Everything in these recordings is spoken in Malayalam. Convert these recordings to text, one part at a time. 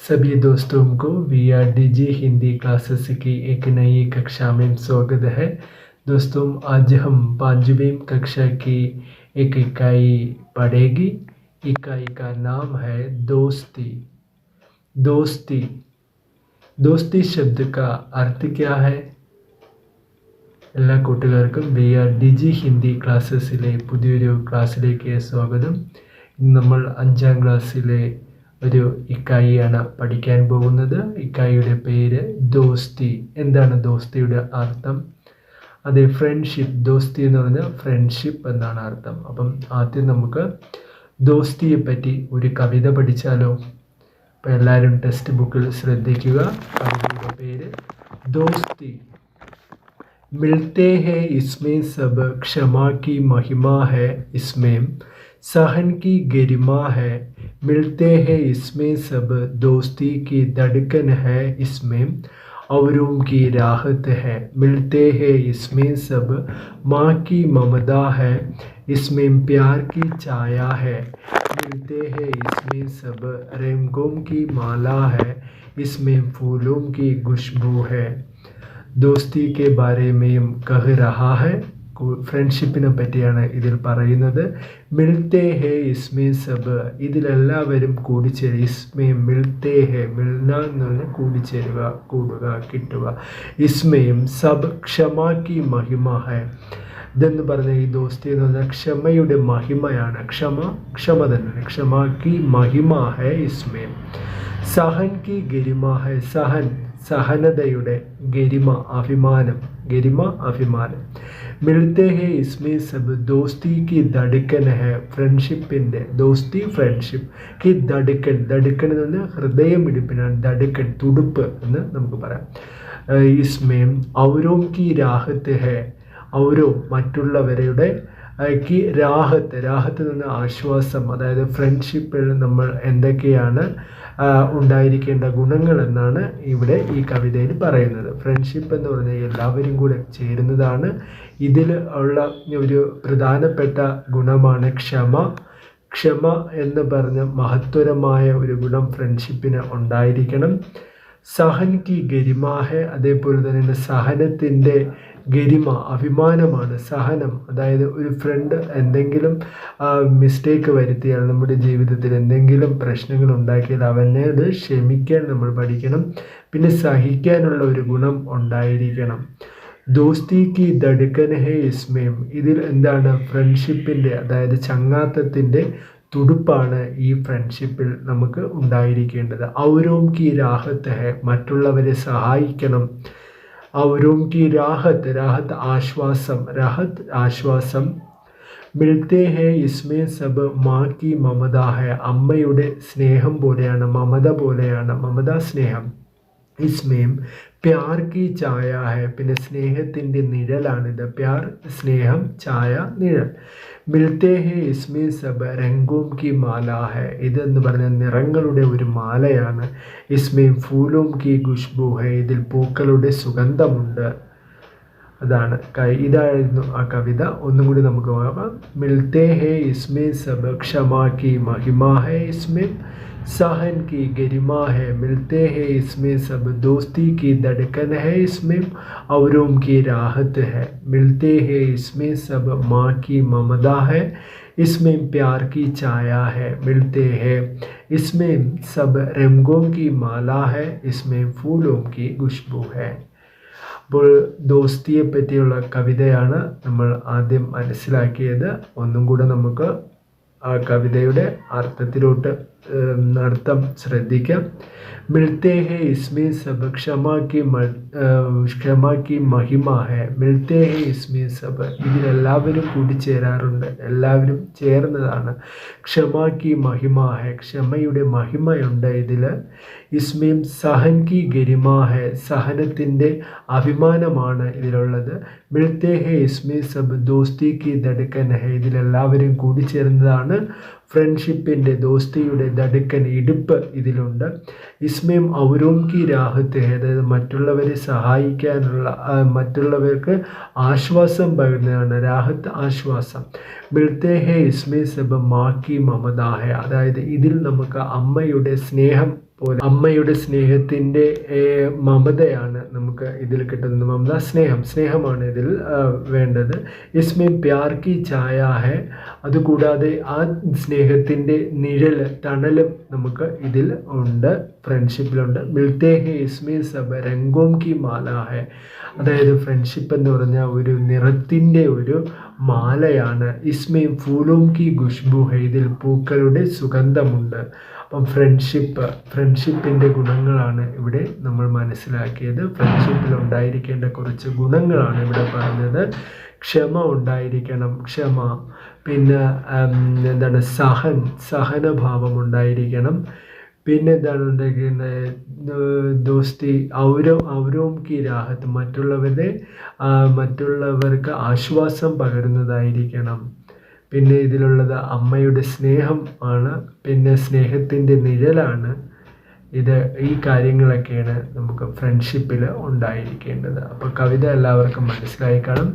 सभी दोस्तों को VRDG हिंदी क्लासेस की एक नई कक्षा में स्वागत है। दोस्तों, आज हम 5वीं कक्षा की एक इकाई पढ़ेगी। इकाई का नाम है दोस्ती। दोस्ती दोस्ती शब्द का अर्थ क्या है? എല്ലാ കൂട്ടുകാർക്കും VRDG ഹിന്ദി ക്ലാസ്സസിലെ പുതിയൊരു ക്ലാസ്സിലേക്ക് സ്വാഗതം. നമ്മൾ 5ാം ക്ലാസ്സിലെ ഒരു ഇക്കായിയാണ് പഠിക്കാൻ പോകുന്നത്. ഇക്കായിയുടെ പേര് ദോസ്തി. എന്താണ് ദോസ്തിയുടെ അർത്ഥം? അതെ, ഫ്രണ്ട്ഷിപ്പ്. ദോസ്തി എന്ന് പറഞ്ഞാൽ ഫ്രണ്ട്ഷിപ്പ് എന്നാണ് അർത്ഥം. അപ്പം ആദ്യം നമുക്ക് ദോസ്തിയെ പറ്റി ഒരു കവിത പഠിച്ചാലോ? അപ്പം എല്ലാവരും ടെക്സ്റ്റ് ബുക്കിൽ ശ്രദ്ധിക്കുക. കവിതയുടെ പേര് ദോസ്തി. मिलते हैं इसमें सब, क्षमा की महिमा है इसमें, सहन की गरिमा है. मिलते हैं इसमें सब, दोस्ती की धड़कन है इसमें, औरों की राहत है. मिलते हैं इसमें सब, माँ की ममता है इसमें, प्यार की छाया है. मिलते हैं इसमें सब, रंगों की माला है इसमें, फूलों की खुशबू है. ദോസ്തി കെ ബാരെ മേം കഹ് രഹാ ഹെ. ഫ്രണ്ട്ഷിപ്പിനെ പറ്റിയാണ് ഇതിൽ പറയുന്നത്. മിൽത്തേ ഹെ ഇസ്മേ സബ്, ഇതിലെല്ലാവരും കൂടിച്ചേരുക. ഇസ്മേ മിൽത്തേ ഹെ, മിൽന എന്ന് പറഞ്ഞാൽ കൂടിച്ചേരുക, കൂടുക, കിട്ടുക. ഇസ്മയും സബ് ക്ഷമാ കി മഹിമ ഹെ. ഇതെന്ന് പറഞ്ഞ ഈ ദോസ്തി എന്ന് പറഞ്ഞാൽ ക്ഷമയുടെ മഹിമയാണ്. ക്ഷമ തന്നെ. ക്ഷമാ കി മഹിമ ഹെ ഇസ്മേ. സഹൻ കി ഗരിമ ഹെ. സഹനതയുടെ ഗരിമ, അഭിമാനം. അഭിമാനം. മിൽത്തേ ഹെ ഇസ്മേ സബ്, ദോസ്തി കി ധഡ്കൻ ഹെ. ഫ്രണ്ട്ഷിപ്പിൻ്റെ ദോസ്തി, ഫ്രണ്ട്ഷിപ്പ് കി ധഡ്കൻ. ധഡ്കൻ എന്ന് പറഞ്ഞാൽ ഹൃദയമിടിപ്പിനാണ്. ധഡ്കൻ, തുടുപ്പ് എന്ന് നമുക്ക് പറയാം. ഇസ്മേം ഔരോം കി രാഹത്ത് ഹെ. ഔരോ മറ്റുള്ളവരുടെ കി രാഹത്ത്. രാഹത്ത് എന്ന് പറഞ്ഞാൽ ആശ്വാസം. അതായത് ഫ്രണ്ട്ഷിപ്പിൽ നമ്മൾ എന്തൊക്കെയാണ് ഉണ്ടായിരിക്കേണ്ട ഗുണങ്ങൾ എന്നാണ് ഇവിടെ ഈ കവിതയിൽ പറയുന്നത്. ഫ്രണ്ട്ഷിപ്പ് എന്ന് പറഞ്ഞാൽ എല്ലാവരും കൂടെ ചേരുന്നതാണ്. ഇതിൽ ഉള്ള ഒരു പ്രധാനപ്പെട്ട ഗുണമാണ് ക്ഷമ എന്ന് പറഞ്ഞ മഹത്വരമായ ഒരു ഗുണം ഫ്രണ്ട്ഷിപ്പിന് ഉണ്ടായിരിക്കണം. സഹൻ കി ഗരിമാഹെ. അതേപോലെ തന്നെ സഹനത്തിൻ്റെ ഗരിമ, അഭിമാനമാണ് സഹനം. അതായത് ഒരു ഫ്രണ്ട് എന്തെങ്കിലും മിസ്റ്റേക്ക് വരുത്തിയാൽ, നമ്മുടെ ജീവിതത്തിൽ എന്തെങ്കിലും പ്രശ്നങ്ങൾ ഉണ്ടാക്കിയാൽ അവനോട് ക്ഷമിക്കാൻ നമ്മൾ പഠിക്കണം. പിന്നെ സഹിക്കാനുള്ള ഒരു ഗുണം ഉണ്ടായിരിക്കണം. ദോസ്തി കി ധഡ്കൻ ഹെ ഇസ്മേം. ഇതിൽ എന്താണ്? ഫ്രണ്ട്ഷിപ്പിൻ്റെ, അതായത് ചങ്ങാത്തത്തിൻ്റെ തുടുപ്പാണ് ഈ ഫ്രണ്ട്ഷിപ്പിൽ നമുക്ക് ഉണ്ടായിരിക്കേണ്ടത്. ഔരോം കി രാഹത്ത് ഹെ. മറ്റുള്ളവരെ സഹായിക്കണം. ഔരോം കി രാഹത്ത് ആശ്വാസം. മിൽത്തേ ഹെ ഇസ്മേ സബ്, മാ കി മമത ഹെ. അമ്മയുടെ സ്നേഹം പോലെയാണ്, മമത പോലെയാണ്, സ്നേഹം. ഇസ്മേം പ്യാർ കി ഛായ ഹെ. പിന്നെ സ്നേഹത്തിൻ്റെ നിഴലാണിത്. പ്യാർ സ്നേഹം, ഛായ നിഴൽ. മിൽത്തേ ഹെ ഇസ്മേ സബ്, രംഗോം കി മാല ഹെ. ഇതെന്ന് പറഞ്ഞാൽ നിറങ്ങളുടെ ഒരു മാലയാണ്. ഇസ്മേ ഫൂലോം കി ഖുഷ്ബു ഹെ. ഇതിൽ പൂക്കളുടെ സുഗന്ധമുണ്ട്. അതാണ് ഇതായിരുന്നു ആ കവിത. ഒന്നും കൂടി നമുക്ക് നോക്കാം. മിൽത്തേ ഹെ ഇസ്മേ സബ്, ക്ഷമാ കി മഹിമ ഹെ ഇസ്മേ, सहन की गरिमा है. मिलते हैं इसमें सब, दोस्ती की धड़कन है इसमें, औरों की राहत है. मिलते हैं इसमें सब, माँ की ममता है इसमें, प्यार की छाया है. मिलते हैं इसमें सब, रंगों की माला है इसमें, फूलों की खुशबू है. അപ്പോൾ ദോസ്തിയെ പറ്റിയുള്ള കവിതയാണ് നമ്മൾ ആദ്യം മനസ്സിലാക്കിയത്. ഒന്നും കൂടെ നമുക്ക് ആ കവിതയുടെ അർത്ഥം ശ്രദ്ധിക്കാം. മിൽത്തേ ഹെ ഇസ്മേ സബ്, ക്ഷമാ കി മഹിമ ഹെ. മിൽത്തേ ഹെ ഇസ്മേ സബ്, ഇതിലെല്ലാവരും കൂടിച്ചേരാറുണ്ട്, എല്ലാവരും ചേർന്നതാണ്. ക്ഷമാ കി മഹിമ ഹെ. ക്ഷമയുടെ മഹിമയുണ്ട് ഇതിൽ. ഇസ്മേം സഹൻ കി ഗരിമ ഹെ. സഹനത്തിൻ്റെ അഭിമാനമാണ് ഇതിലുള്ളത്. മിൽത്തേ ഹെ ഇസ്മേ സബ്, ദോസ്തി കി ധഡ്കൻ ഹെ. ഇതിലെല്ലാവരും കൂടിച്ചേർന്നതാണ്. ഫ്രണ്ട്ഷിപ്പിൻ്റെ, ദോസ്തിയുടെ ധഡ്കൻ, ഇടുപ്പ് ഇതിലുണ്ട്. ഇസ്മേം ഔരോം കി രാഹത്ത് ഹെ. അതായത് മറ്റുള്ളവരെ സഹായിക്കാനുള്ള, മറ്റുള്ളവർക്ക് ആശ്വാസം പകരുന്നതാണ്. രാഹത്ത്, ആശ്വാസം. മിൽത്തേ ഹെ ഇസ്മേ സബ്, മാ കി മമത ഹെ. അതായത് ഇതിൽ നമുക്ക് അമ്മയുടെ സ്നേഹം പോലെ അമ്മയുടെ സ്നേഹത്തിൻ്റെ മമതയാണ് നമുക്ക് ഇതിൽ കിട്ടുന്നത്. മമത സ്നേഹമാണ് ഇതിൽ വേണ്ടത്. ഇസ്മേ പ്യാർ കി ഛായ ഹെ. അതുകൂടാതെ ആ സ്നേഹത്തിൻ്റെ തണലും നമുക്ക് ഇതിൽ ഉണ്ട്, ഫ്രണ്ട്ഷിപ്പിലുണ്ട്. മിൽത്തേ ഹെ ഇസ്മേ സബ് രംഗോം കി മാല ഹെ. അതായത് ഫ്രണ്ട്ഷിപ്പ് എന്ന് പറഞ്ഞാൽ ഒരു നിറത്തിൻ്റെ ഒരു മാലയാണ്. ഇസ്മേ ഫൂലോം കി ഖുശ്ബു ഹെ. ഇതിൽ പൂക്കളുടെ സുഗന്ധമുണ്ട്. അപ്പം ഫ്രണ്ട്ഷിപ്പിൻ്റെ ഗുണങ്ങളാണ് ഇവിടെ നമ്മൾ മനസ്സിലാക്കിയത്. ഫ്രണ്ട്ഷിപ്പിൽ ഉണ്ടായിരിക്കേണ്ട കുറച്ച് ഗുണങ്ങളാണ് ഇവിടെ പറഞ്ഞത്. ക്ഷമ ഉണ്ടായിരിക്കണം, പിന്നെ എന്താണ് സഹനഭാവം ഉണ്ടായിരിക്കണം. പിന്നെ എന്താണ് ഉണ്ടായിരിക്കുന്നത്, ദോസ്തി ഔരോം കി രാഹത്ത്, മറ്റുള്ളവർക്ക് ആശ്വാസം പകരുന്നതായിരിക്കണം. പിന്നെ ഇതിലുള്ളത് അമ്മയുടെ സ്നേഹം ആണ്, പിന്നെ സ്നേഹത്തിൻ്റെ നിഴലാണ്. ഈ കാര്യങ്ങളൊക്കെയാണ് നമുക്ക് ഫ്രണ്ട്ഷിപ്പിൽ ഉണ്ടായിരിക്കേണ്ടത്. അപ്പോൾ കവിത എല്ലാവർക്കും മനസ്സിലായി കാണും.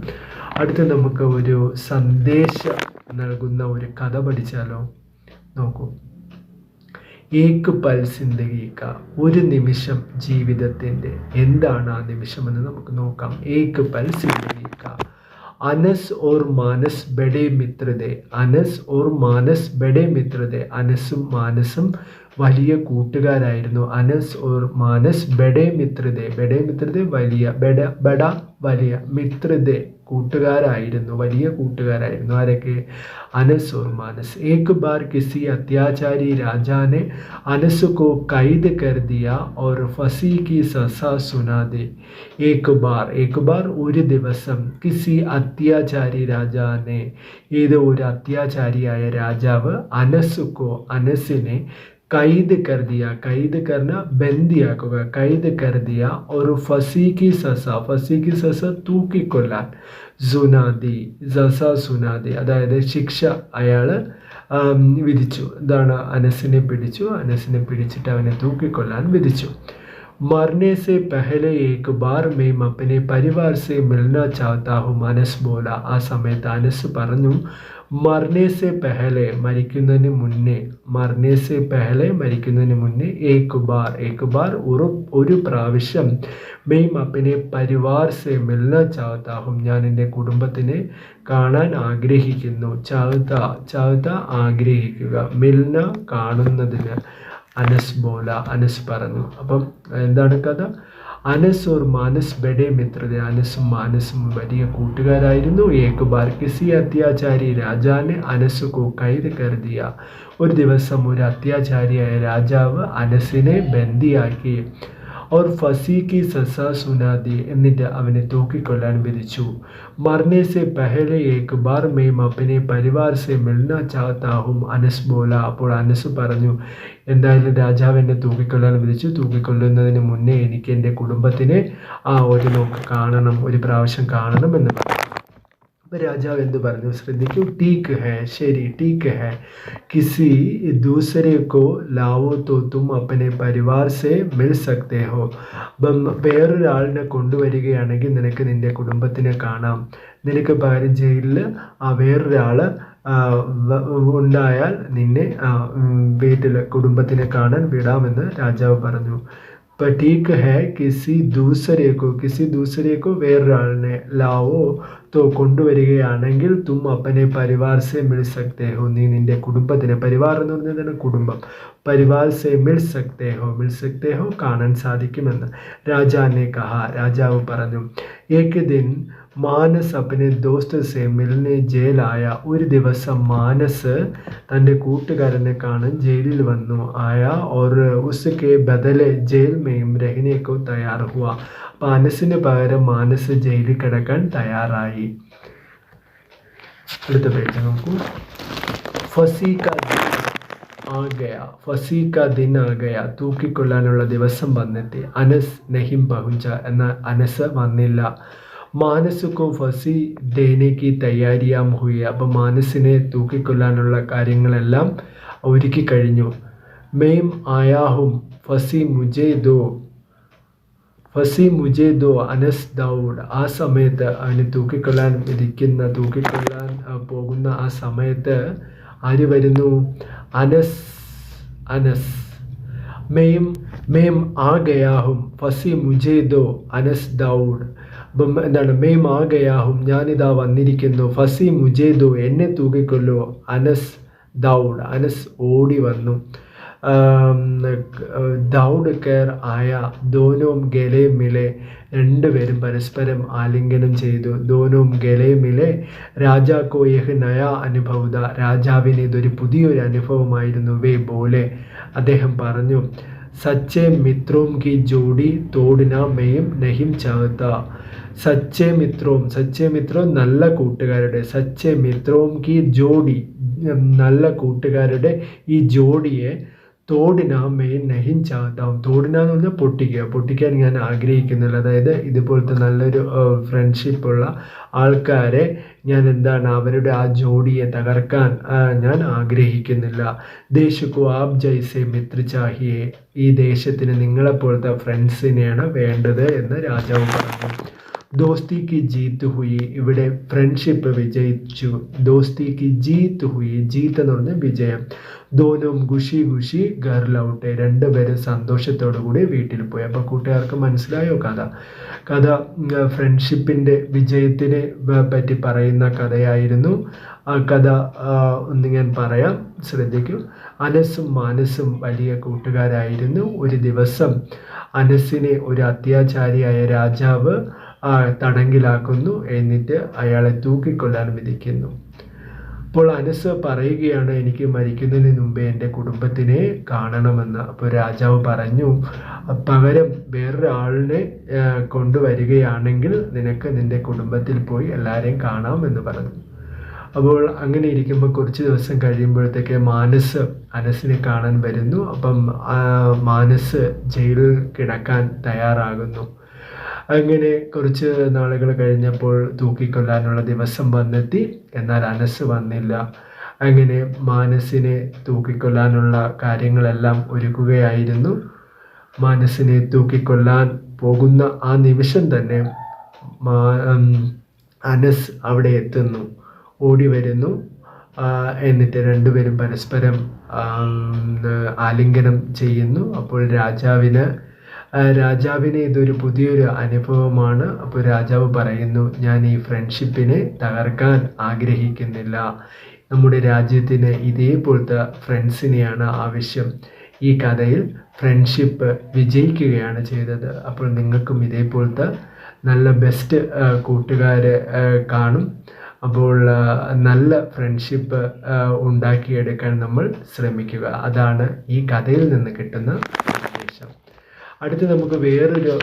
അടുത്ത് നമുക്ക് ഒരു സന്ദേശം നൽകുന്ന ഒരു കഥ പഠിച്ചാലോ? നോക്കൂ. ഏക് പൽ സിന്ദഗി കാ, ഒരു നിമിഷം ജീവിതത്തിൻ്റെ. എന്താണ് ആ നിമിഷം എന്ന് നമുക്ക് നോക്കാം. ഏക് പൽ സിന്ദഗി കാ. അനസ് ഓർ മാനസ് ബഡേ മിത്രതെ. അനസും മാനസും വലിയ കൂട്ടുകാരായിരുന്നു. അനസ് ഓർ മാനസ് ബഡേ മിത്രതെ വലിയ, വലിയ, മിത്രതെ കൂട്ടുകാരായിരുന്നു, വലിയ കൂട്ടുകാരായിരുന്നു. ആരൊക്കെ? അനസ് ഓർ മാനസ്. ഏക് ബാർ കിസി അത്യാചാരി രാജാനെ അനസ് കോ കൈദ് കർ ദിയ ഓർ ഫസി കി സസ സുനാ ദേ. ഏക് ബാർ ഒരു ദിവസം, കിസി അത്യാചാരി രാജാനെ, ഏതോ ഒരു അത്യാചാരിയായ രാജാവ്, അനസിനെ കൈദ് കർ ദിയ, കൈദ് കർന ബന്ദിയാക്കുക, കൈദ് കർ ദിയ ഒരു ഫസി കി സസ തൂക്കിക്കൊല്ലാൻ, സുനാദി അതായത് ശിക്ഷ അയാൾ വിധിച്ചു. ഇതാണ് അനസിനെ പിടിച്ചിട്ട് അവനെ തൂക്കിക്കൊല്ലാൻ വിധിച്ചു. मरने से पहले एक बार मैं अपने परिवार से मिलना चाहता हूँ, अनस बोला. ആ സമയത്ത് അനസ് പറഞ്ഞു, മർനെ സെ പെഹലെ, മരിക്കുന്നതിന് മുന്നേ, ഏക് ബാർ ഒരു പ്രാവശ്യം, മെയിം അപ്പനെ പരിവാർ സെ മിൽന ചാഹത്താ ഹും, ഞാൻ എൻ്റെ കുടുംബത്തിനെ കാണാൻ ആഗ്രഹിക്കുന്നു. ചാഹത്ത ആഗ്രഹിക്കുക, മിൽന കാണുന്നതിന്. അനസ് പറഞ്ഞു. അപ്പം എന്താണ് കഥ? അനസ് ഓർ മാനസ് ബഡേ മിത്രത. അനസും മാനസും വലിയ കൂട്ടുകാരായിരുന്നു. ഏക് ബാർ കിസി അത്യാചാരി രാജാനെ അനസ് കോ കൈദ് കർ ദിയ. ഒരു ദിവസം ഒരു അത്യാചാരിയായ രാജാവ് അനസിനെ ബന്ദിയാക്കി. और फसी की सजा सुना दी, എന്നിട്ട് അവനെ തൂക്കിക്കൊല്ലാൻ വിധിച്ചു. മർനെ സെ പഹലെ ഏക് ബാർ मैं अपने परिवार से मिलना चाहता हूँ, അനസ് ബോല. അപ്പോൾ അനസ് പറഞ്ഞു, എന്തായാലും രാജാവ് എന്നെ തൂക്കിക്കൊല്ലാൻ വിധിച്ചു, തൂക്കിക്കൊല്ലുന്നതിന് മുന്നേ എനിക്ക് എൻ്റെ കുടുംബത്തിനെ ഒരു പ്രാവശ്യം കാണണം എന്ന് പറഞ്ഞു. അപ്പോൾ രാജാവ് എന്ത് പറഞ്ഞു? ശ്രദ്ധിക്കൂ. ശരി, ടീക്ക് ഹേ, കിസി ദൂസരെ കോ ലാവോ തോ തും അപ്പനെ പരിവാർ സെ മിൽ സക്തേ ഹോ. വേറൊരാളിനെ കൊണ്ടുവരികയാണെങ്കിൽ നിനക്ക് നിൻ്റെ കുടുംബത്തിനെ കാണാം. നിനക്ക് പകരം ജയിലിൽ വേറൊരാൾ ഉണ്ടായാൽ നിന്നെ വീട്ടിൽ കുടുംബത്തിനെ കാണാൻ വിടാമെന്ന് രാജാവ് പറഞ്ഞു. पर ठीक है किसी दूसरे को വേറൊരാളിനെ ലാവോ തോ കൊണ്ടുവരികയാണെങ്കിൽ തും അപ്പനെ പരിവാർ സെ മിൽ സക്തേ ഹോ, നീ നിൻ്റെ കുടുംബത്തിനെ, പരിവാർ എന്ന് പറഞ്ഞാൽ കുടുംബം, പരിവാർ സെ മിൽ സക്തേ ഹോ കാണാൻ സാധിക്കുമെന്ന്. രാജാവ് പറഞ്ഞു. ഏക് ദിൻ മാനസ് അപ്പനെ ദോസ്ത് സെ മിൽനെ ജയിലായ. ഒരു ദിവസം മാനസ് തൻ്റെ കൂട്ടുകാരനെ കാണാൻ ജയിലിൽ വന്നു. और उसके बदले जेल में रहने को तैयार हुआ. അപ്പോൾ അനസിന് പകരം മാനസ് ജയിലിൽ കിടക്കാൻ തയ്യാറായി. അടുത്ത പേജ് നോക്കൂ. ഫസി കാ ദിൻ ആ ഗയ, തൂക്കിക്കൊല്ലാനുള്ള ദിവസം വന്നെത്തി. അനസ് നഹിം പഹുഞ്ച, എന്നാൽ അനസ് വന്നില്ല. മാനസ് കോ ഫസി ദേനേക്ക് തയ്യാരിയാം ഹുയി. അപ്പം മാനസിനെ തൂക്കിക്കൊല്ലാനുള്ള കാര്യങ്ങളെല്ലാം ഒരുക്കി കഴിഞ്ഞു. മെയിം ആയാഹും ഫസി മുജേ ദോ അനസ് ദൗഡ്. ആ സമയത്ത് അവന് തൂക്കിക്കൊല്ലാൻ പോകുന്ന ആ സമയത്ത് ആര് വരുന്നു? അനസ് മെയിം മെയിം ആ ഗയാഹും ഫസി മുജേ ദോ അനസ് ദൗഡ്. അപ്പം എന്താണ് മെയിം ആ ഗയാഹും ഞാനിതാ വന്നിരിക്കുന്നു, ഫസി മുജേ ദോ എന്നെ തൂക്കിക്കൊല്ലു, അനസ് ദൗഡ് അനസ് ഓടി വന്നു. ദൗഡ് കെയർ ആയ ദോനോം ഗലെ മിലെ രണ്ടുപേരും പരസ്പരം ആലിംഗനം ചെയ്തു. ദോനോം ഗലെ മിലെ രാജാക്കോ യഹ് നയ അനുഭവത രാജാവിന് ഇതൊരു പുതിയൊരു അനുഭവമായിരുന്നു. വേ ബോലെ അദ്ദേഹം പറഞ്ഞു, സച്ചേ മിത്രോം കി ജോഡി തോടിന മെയും നഹിം ചാഹത്ത. സച്ചേ മിത്രോം നല്ല കൂട്ടുകാരുടെ, സച്ചേ മിത്രോം കി ജോഡി നല്ല കൂട്ടുകാരുടെ ഈ ജോഡിയെ തോടിന മെയിൻ നഹിം ചാഹത്താം. തോടിന എന്ന് പറഞ്ഞാൽ പൊട്ടിക്കാൻ ഞാൻ ആഗ്രഹിക്കുന്നില്ല. അതായത് ഇതുപോലത്തെ നല്ലൊരു ഫ്രണ്ട്ഷിപ്പുള്ള ആൾക്കാരെ ഞാൻ അവരുടെ ആ ജോഡിയെ തകർക്കാൻ ഞാൻ ആഗ്രഹിക്കുന്നില്ല. ദേശക്കോ ആബ് ജൈസെ മിത്ര ചാഹിയെ, ഈ ദേശത്തിന് നിങ്ങളെപ്പോലത്തെ ഫ്രണ്ട്സിനെയാണ് വേണ്ടത് എന്ന് രാജാവ് പറഞ്ഞു. ദോസ്തി കി ജീത്ത് ഹുയി, ഇവിടെ ഫ്രണ്ട്ഷിപ്പ് വിജയിച്ചു. ദോസ്തി കി ജീത്ത് ഹുയി, ജീത്ത് എന്ന് പറഞ്ഞാൽ വിജയം. ദോനും ഖുഷി ഘർ ലൗട്ടെ, രണ്ടുപേരും സന്തോഷത്തോടു കൂടി വീട്ടിൽ പോയി. അപ്പോൾ കൂട്ടുകാർക്ക് മനസ്സിലായോ കഥ ഫ്രണ്ട്ഷിപ്പിൻ്റെ വിജയത്തിനെ പറ്റി പറയുന്ന കഥയായിരുന്നു. ആ കഥ ഒന്ന് ഞാൻ പറയാം, ശ്രദ്ധിക്കൂ. അനസും മാനസും വലിയ കൂട്ടുകാരായിരുന്നു. ഒരു ദിവസം അനസിനെ ഒരു അത്യാചാരിയായ രാജാവ് തടങ്കിലാക്കുന്നു. എന്നിട്ട് അയാളെ തൂക്കിക്കൊല്ലാൻ വിധിക്കുന്നു. അപ്പോൾ അനസ് പറയുകയാണ്, എനിക്ക് മരിക്കുന്നതിന് മുമ്പേ എൻ്റെ കുടുംബത്തിനെ കാണണമെന്ന്. അപ്പോൾ രാജാവ് പറഞ്ഞു, പകരം വേറൊരാളിനെ കൊണ്ടുവരികയാണെങ്കിൽ നിനക്ക് നിൻ്റെ കുടുംബത്തിൽ പോയി എല്ലാവരെയും കാണാമെന്ന് പറഞ്ഞു. അപ്പോൾ അങ്ങനെ ഇരിക്കുമ്പോൾ കുറച്ച് ദിവസം കഴിയുമ്പോഴത്തേക്ക് മാനസ് അനസിനെ കാണാൻ വരുന്നു. അപ്പം മാനസ് ജയിലിൽ കിടക്കാൻ തയ്യാറാകുന്നു. അങ്ങനെ കുറച്ച് നാളുകൾ കഴിഞ്ഞപ്പോൾ തൂക്കിക്കൊല്ലാനുള്ള ദിവസം വന്നെത്തി. എന്നാൽ അനസ് വന്നില്ല. അങ്ങനെ മാനസിനെ തൂക്കിക്കൊല്ലാനുള്ള കാര്യങ്ങളെല്ലാം ഒരുക്കുകയായിരുന്നു. മാനസിനെ തൂക്കിക്കൊല്ലാൻ പോകുന്ന ആ നിമിഷം തന്നെ അനസ് അവിടെ എത്തുന്നു, ഓടി വരുന്നു. എന്നിട്ട് രണ്ടുപേരും പരസ്പരം ആലിംഗനം ചെയ്യുന്നു. അപ്പോൾ രാജാവിന് ഇതൊരു പുതിയൊരു അനുഭവമാണ്. അപ്പോൾ രാജാവ് പറയുന്നു, ഞാൻ ഈ ഫ്രണ്ട്ഷിപ്പിനെ തകർക്കാൻ ആഗ്രഹിക്കുന്നില്ല. നമ്മുടെ രാജ്യത്തിന് ഇതേപോലത്തെ ഫ്രണ്ട്സിനെയാണ് ആവശ്യം. ഈ കഥയിൽ ഫ്രണ്ട്ഷിപ്പ് വിജയിക്കുകയാണ് ചെയ്തത്. അപ്പോൾ നിങ്ങൾക്കും ഇതേപോലത്തെ നല്ല ബെസ്റ്റ് കൂട്ടുകാർ കാണും. അപ്പോൾ നല്ല ഫ്രണ്ട്ഷിപ്പ് ഉണ്ടാക്കിയെടുക്കാൻ നമ്മൾ ശ്രമിക്കുക. അതാണ് ഈ കഥയിൽ നിന്ന് കിട്ടുന്ന സന്ദേശം. അടുത്ത് നമുക്ക് വേറൊരു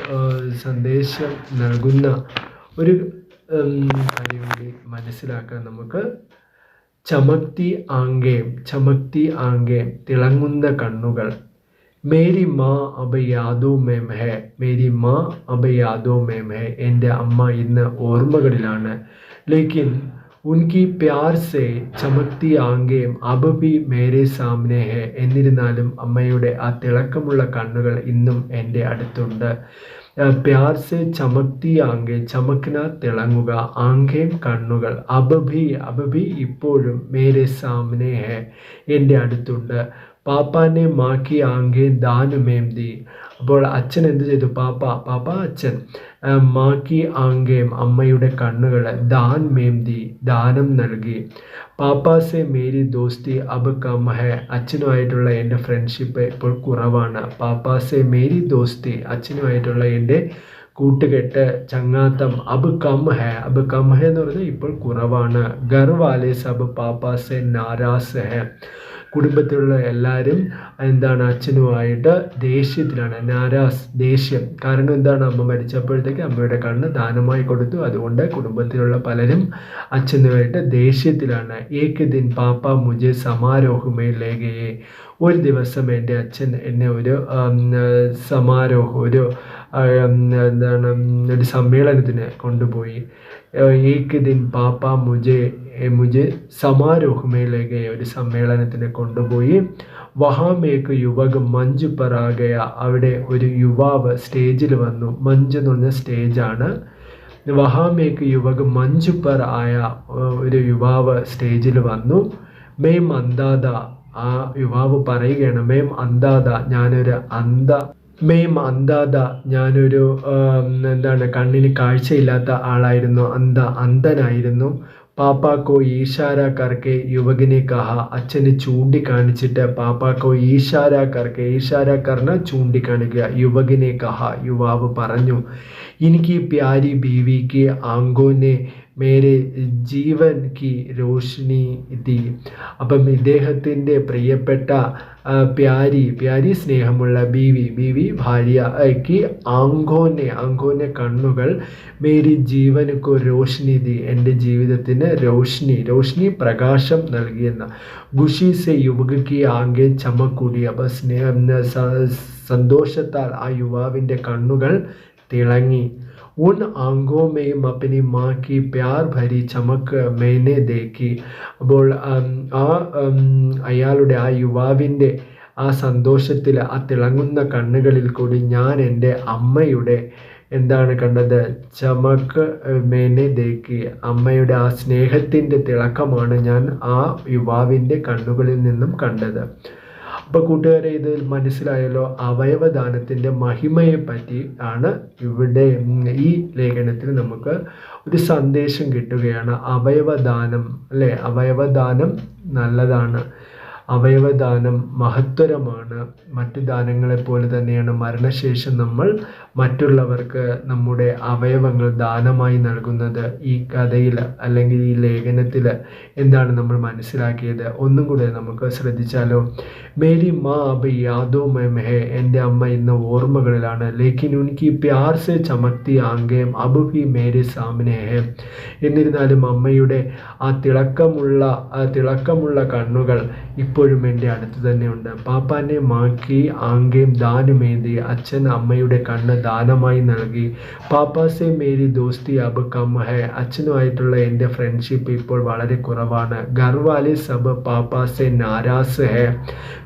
സന്ദേശം നൽകുന്ന ഒരു കാര്യം കൂടി മനസ്സിലാക്കാൻ നമുക്ക്. ചമക്തി ആംഗേം തിളങ്ങുന്ന കണ്ണുകൾ. മേരി മാ അബ് യാദോ മേം ഹെ, മേരി മാ അബ് യാദോ മേം ഹെ, എൻ്റെ അമ്മ ഇന്ന് ഓർമ്മകളിലാണ്. ലേക്കിൻ ഉൻകി പ്യാർ സേ ചമക്തി ആംഗേം അബ് ഭി മേരെ സാമനെ ഹെ, എന്നിരുന്നാലും അമ്മയുടെ ആ തിളക്കമുള്ള കണ്ണുകൾ ഇന്നും എൻ്റെ അടുത്തുണ്ട്. പ്യാർ സേ ചമക്തി ആംഗേം, ചമക്ന തിളങ്ങുക, ആംഗേം കണ്ണുകൾ, അബ് ഭി ഇപ്പോഴും, മേരെ സാമനെ ഹെ എൻ്റെ അടുത്തുണ്ട്. പാപ്പാനെ മാക്കി ആംഗേം ദാൻ മേം ദി, അപ്പോൾ അച്ഛൻ എന്ത് ചെയ്തു? പാപ്പ അച്ഛൻ, മാക്കി ആംഗേം അമ്മയുടെ കണ്ണുകൾ, ദാൻ മേം ദി ദാനം നൽകി. പാപ്പാസെ മേരി ദോസ്തി അബ് കം ഹെ, അച്ഛനുമായിട്ടുള്ള എൻ്റെ ഫ്രണ്ട്ഷിപ്പ് ഇപ്പോൾ കുറവാണ്. പാപ്പാസെ മേരി ദോസ്തി, അച്ഛനുമായിട്ടുള്ള എൻ്റെ കൂട്ടുകെട്ട് ചങ്ങാത്തം, അബ് കം ഹെ എന്ന് പറഞ്ഞാൽ ഇപ്പോൾ കുറവാണ്. ഘർ വാലെ സബ് പാപ്പാസെ നാരാസ് ഹെ, കുടുംബത്തിലുള്ള എല്ലാവരും അച്ഛനുമായിട്ട് ദേഷ്യത്തിലാണ്. നാരാസ്, ദേഷ്യം. കാരണം അമ്മ മരിച്ചപ്പോഴത്തേക്ക് അമ്മയുടെ കണ്ണ് ദാനമായി കൊടുത്തു. അതുകൊണ്ട് കുടുംബത്തിലുള്ള പലരും അച്ഛനുമായിട്ട് ദേഷ്യത്തിലാണ്. ഏക് ദിൻ പാപ്പ മുജെ സമാരോഹമേ ലേഗയെ, ഒരു ദിവസം എൻ്റെ അച്ഛൻ എന്നെ ഒരു ഒരു സമ്മേളനത്തിന് കൊണ്ടുപോയി. ഏക് ദിൻ പാപ്പ മുജെ സമാരോഹമേ ലേഗയെ, ഒരു സമ്മേളനത്തിന് കൊണ്ടുപോയി. വഹാമേക്ക് യുവക് മഞ്ച് പറാകയ, അവിടെ ഒരു യുവാവ് സ്റ്റേജിൽ വന്നു. മഞ്ച് എന്ന് പറഞ്ഞ സ്റ്റേജാണ്. വഹാമേക്ക് യുവക് മഞ്ച് പർ ആയ, ഒരു യുവാവ് സ്റ്റേജിൽ വന്നു. മെയ് മന്ദാദ, ആ യുവാവ് പറയുകയാണ്, മേം അന്ധാത, ഞാനൊരു കണ്ണിന് കാഴ്ചയില്ലാത്ത ആളായിരുന്നു, അന്ധനായിരുന്നു. പാപ്പാക്കോ ഈശാര കർക്കെ യുവകിനെ കഹ, അച്ഛനെ ചൂണ്ടിക്കാണിച്ചിട്ട് പാപ്പാക്കോ ഈശാര കർക്കെ, ഈശാര കർണ ചൂണ്ടിക്കാണിക്കുക, യുവകിനെ കഹ, യുവാവ് പറഞ്ഞു, എനിക്ക് പ്യാരി ബീവിക്ക് ആങ്കോനെ മേരെ ജീവൻ കി രോഷ്നി ദി. അപ്പം ഇദ്ദേഹത്തിൻ്റെ പ്രിയപ്പെട്ട പ്യാരി സ്നേഹമുള്ള ബീവി ഭാര്യയ്ക്ക് ആങ്കോനെ കണ്ണുകൾ, മേരി ജീവനക്കു രോഷ്നി ദി, എൻ്റെ ജീവിതത്തിന് രോഷ്നി പ്രകാശം നൽകിയെന്ന. ഖുഷി സെ യുവകി ആങ്കെ ചമക്കുടി. അപ്പം സന്തോഷത്താൽ ആ യുവാവിൻ്റെ കണ്ണുകൾ തിളങ്ങി. ഉൻ ആങ്കോ മേം അപ്പനി മാ കി പ്യാർ ഭരി ചമക്ക് മേനെ ദേക്കി. അപ്പോൾ അയാളുടെ ആ യുവാവിൻ്റെ ആ സന്തോഷത്തിൽ, ആ തിളങ്ങുന്ന കണ്ണുകളിൽ കൂടി ഞാൻ എൻ്റെ അമ്മയുടെ എന്താണ് കണ്ടത്? ചമക്ക് മേനെ ദേക്കി, അമ്മയുടെ ആ സ്നേഹത്തിൻ്റെ തിളക്കമാണ് ഞാൻ ആ യുവാവിൻ്റെ കണ്ണുകളിൽ നിന്നും കണ്ടത്. അപ്പോൾ കൂട്ടുകാരെ, ഇത് മനസ്സിലായല്ലോ. അവയവദാനത്തിൻ്റെ മഹിമയെ പറ്റി ആണ് ഇവിടെ ഈ ലേഖനത്തിൽ നമുക്ക് ഒരു സന്ദേശം കിട്ടുകയാണ്. അവയവദാനം, അല്ലേ? അവയവദാനം നല്ലതാണ്, അവയവദാനം മഹത്തരമാണ്. മറ്റു ദാനങ്ങളെപ്പോലെ തന്നെയാണ് മരണശേഷം നമ്മൾ മറ്റുള്ളവർക്ക് നമ്മുടെ അവയവങ്ങൾ ദാനമായി നൽകുന്നത്. ഈ കഥയിൽ അല്ലെങ്കിൽ ഈ ലേഖനത്തിൽ എന്താണ് നമ്മൾ മനസ്സിലാക്കിയത്? ഒന്നും കൂടെ നമുക്ക് ശ്രദ്ധിച്ചാലോ. മേരി മാ അബ് യാദോ മേം ഹെ, എൻ്റെ അമ്മ ഇന്ന് ഓർമ്മകളിലാണ്. ലേക്കിൻ ഉൻകി പ്യാർ സെ ചമക്തി ആങ്കേം അബ് ഭി മേരെ സാമനെ ഹെ. എന്നിരുന്നാലും അമ്മയുടെ ആ തിളക്കമുള്ള കണ്ണുകൾ ഇപ്പോഴും എൻ്റെ അടുത്ത് തന്നെയുണ്ട്. പാപ്പാനെ മാക്കി ആങ്കേം ദാനുമേന്തി, അച്ഛൻ അമ്മയുടെ കണ്ണ് ദാനമായി നൽകി. പാപ്പാസെ മേരി ദോസ്തി അബ് കം ഹെ, അച്ഛനുമായിട്ടുള്ള എൻ്റെ ഫ്രണ്ട്ഷിപ്പ് ഇപ്പോൾ വളരെ കുറവാണ്. ഗർവാലെ സബ് പാപ്പാസെ നാരാസ് ഹെ,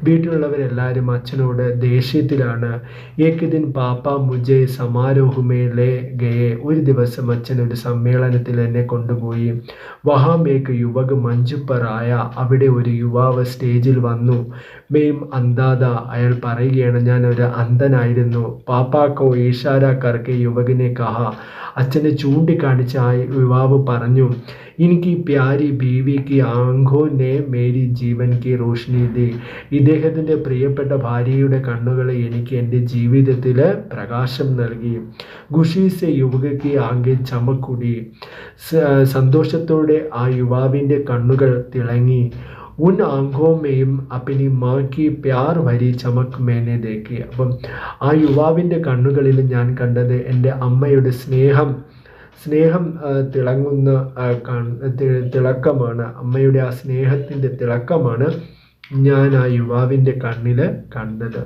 വീട്ടിലുള്ളവരെല്ലാവരും അച്ഛനോട് ദേഷ്യത്തിലാണ്. ഏക് ദിൻ പാപ്പ മുജെ സമാരോഹമേ ലേ ഗയെ, ഒരു ദിവസം അച്ഛൻ ഒരു സമ്മേളനത്തിൽ എന്നെ കൊണ്ടുപോയി. വഹാം ഏക് യുവക് മഞ്ജ് പർ ആയ, അവിടെ ഒരു യുവാവ് സ്റ്റേജിൽ വന്നു. മേം അന്ധാത, അയാൾ പറയുകയാണ്, ഞാൻ ഒരു അന്ധനായിരുന്നു. പാപ്പാക്കോ ഈശാര കർക്കെ യുവകിനെ കഹ, അച്ഛനെ ചൂണ്ടിക്കാണിച്ച ആ യുവാവ് പറഞ്ഞു, എനിക്ക് പ്യാരി ബീവിക്ക് ആങ്കോ നെ Mary Jeevan Ki Roshni the, ഇദ്ദേഹത്തിൻ്റെ പ്രിയപ്പെട്ട ഭാര്യയുടെ കണ്ണുകൾ എനിക്ക് എൻ്റെ ജീവിതത്തിൽ പ്രകാശം നൽകി. ഖുഷി സെ യുവകി ആങ്കെ ചമക്കുടി, സന്തോഷത്തോടെ ആ യുവാവിൻ്റെ കണ്ണുകൾ തിളങ്ങി. ഉൻ ആങ്കോമേയും അപ്പിനി മാക്കി പ്യാർ വരി ചമക് മേനെ ദേക്കി. അപ്പം ആ യുവാവിൻ്റെ കണ്ണുകളിൽ ഞാൻ കണ്ടത് എൻ്റെ അമ്മയുടെ സ്നേഹം തിളങ്ങുന്ന തിളക്കമാണ്. അമ്മയുടെ ആ സ്നേഹത്തിൻ്റെ തിളക്കമാണ് ഞാൻ ആ യുവാവിൻ്റെ കണ്ണിൽ കണ്ടത്.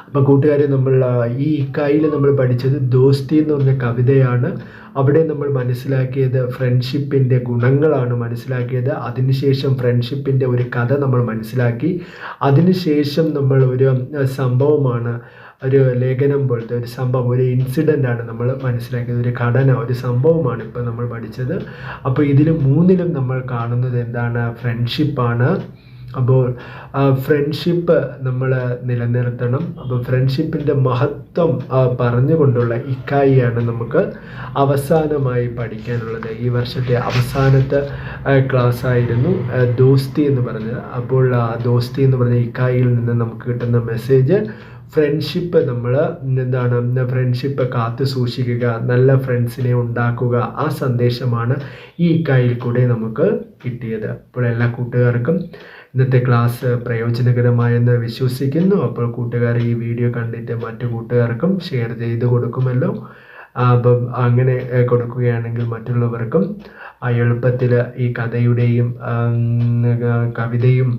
അപ്പം കൂട്ടുകാരെ, നമ്മൾ ഈ ഇക്കായിൽ നമ്മൾ പഠിച്ചത് ദോസ്തി എന്ന് പറഞ്ഞ കവിതയാണ്. അവിടെ നമ്മൾ മനസ്സിലാക്കിയത് ഫ്രണ്ട്ഷിപ്പിൻ്റെ ഗുണങ്ങളാണ് മനസ്സിലാക്കിയത്. അതിനുശേഷം ഫ്രണ്ട്ഷിപ്പിൻ്റെ ഒരു കഥ നമ്മൾ മനസ്സിലാക്കി. അതിനുശേഷം നമ്മൾ ഒരു സംഭവമാണ്, ഒരു ലേഖനം പോലത്തെ ഒരു സംഭവം, ഒരു ഇൻസിഡൻ്റാണ് നമ്മൾ മനസ്സിലാക്കിയത്. ഒരു ഘടന, ഒരു സംഭവമാണ് ഇപ്പോൾ നമ്മൾ പഠിച്ചത്. അപ്പോൾ ഇതിൽ മൂന്നിലും നമ്മൾ കാണുന്നത് എന്താണ്? ഫ്രണ്ട്ഷിപ്പാണ്. അപ്പോൾ ഫ്രണ്ട്ഷിപ്പ് നമ്മൾ നിലനിർത്തണം. അപ്പോൾ ഫ്രണ്ട്ഷിപ്പിൻ്റെ മഹത്വം പറഞ്ഞുകൊണ്ടുള്ള ഇക്കായിയാണ് നമുക്ക് അവസാനമായി പഠിക്കാനുള്ളത്. ഈ വർഷത്തെ അവസാനത്തെ ക്ലാസ് ആയിരുന്നു ദോസ്തി എന്ന് പറഞ്ഞത്. അപ്പോൾ ദോസ്തി എന്ന് പറഞ്ഞ ഇക്കായിൽ നിന്ന് നമുക്ക് കിട്ടുന്ന മെസ്സേജ്, ഫ്രണ്ട്ഷിപ്പ് നമ്മൾ ഫ്രണ്ട്ഷിപ്പ് കാത്തു സൂക്ഷിക്കുക, നല്ല ഫ്രണ്ട്സിനെ ഉണ്ടാക്കുക. ആ സന്ദേശമാണ് ഈ ഇക്കായിൽ കൂടെ നമുക്ക് കിട്ടിയത്. അപ്പോൾ എല്ലാ കൂട്ടുകാർക്കും ഇന്നത്തെ ക്ലാസ് പ്രയോജനകരമായെന്ന് വിശ്വസിക്കുന്നു. അപ്പോൾ കൂട്ടുകാർ ഈ വീഡിയോ കണ്ടിട്ട് മറ്റു കൂട്ടുകാർക്കും ഷെയർ ചെയ്ത് കൊടുക്കുമല്ലോ. അപ്പം അങ്ങനെ കൊടുക്കുകയാണെങ്കിൽ മറ്റുള്ളവർക്കും എളുപ്പത്തിൽ ഈ കഥയുടെയും കവിതയും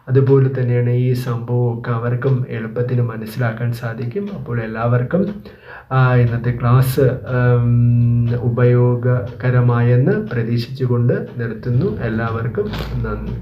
അതുപോലെ തന്നെയാണ് ഈ സംഭവമൊക്കെ അവർക്കും എളുപ്പത്തിന് മനസ്സിലാക്കാൻ സാധിക്കും. അപ്പോൾ എല്ലാവർക്കും ഇന്നത്തെ ക്ലാസ് ഉപയോഗകരമായെന്ന് പ്രതീക്ഷിച്ചുകൊണ്ട് നിർത്തുന്നു. എല്ലാവർക്കും നന്ദി.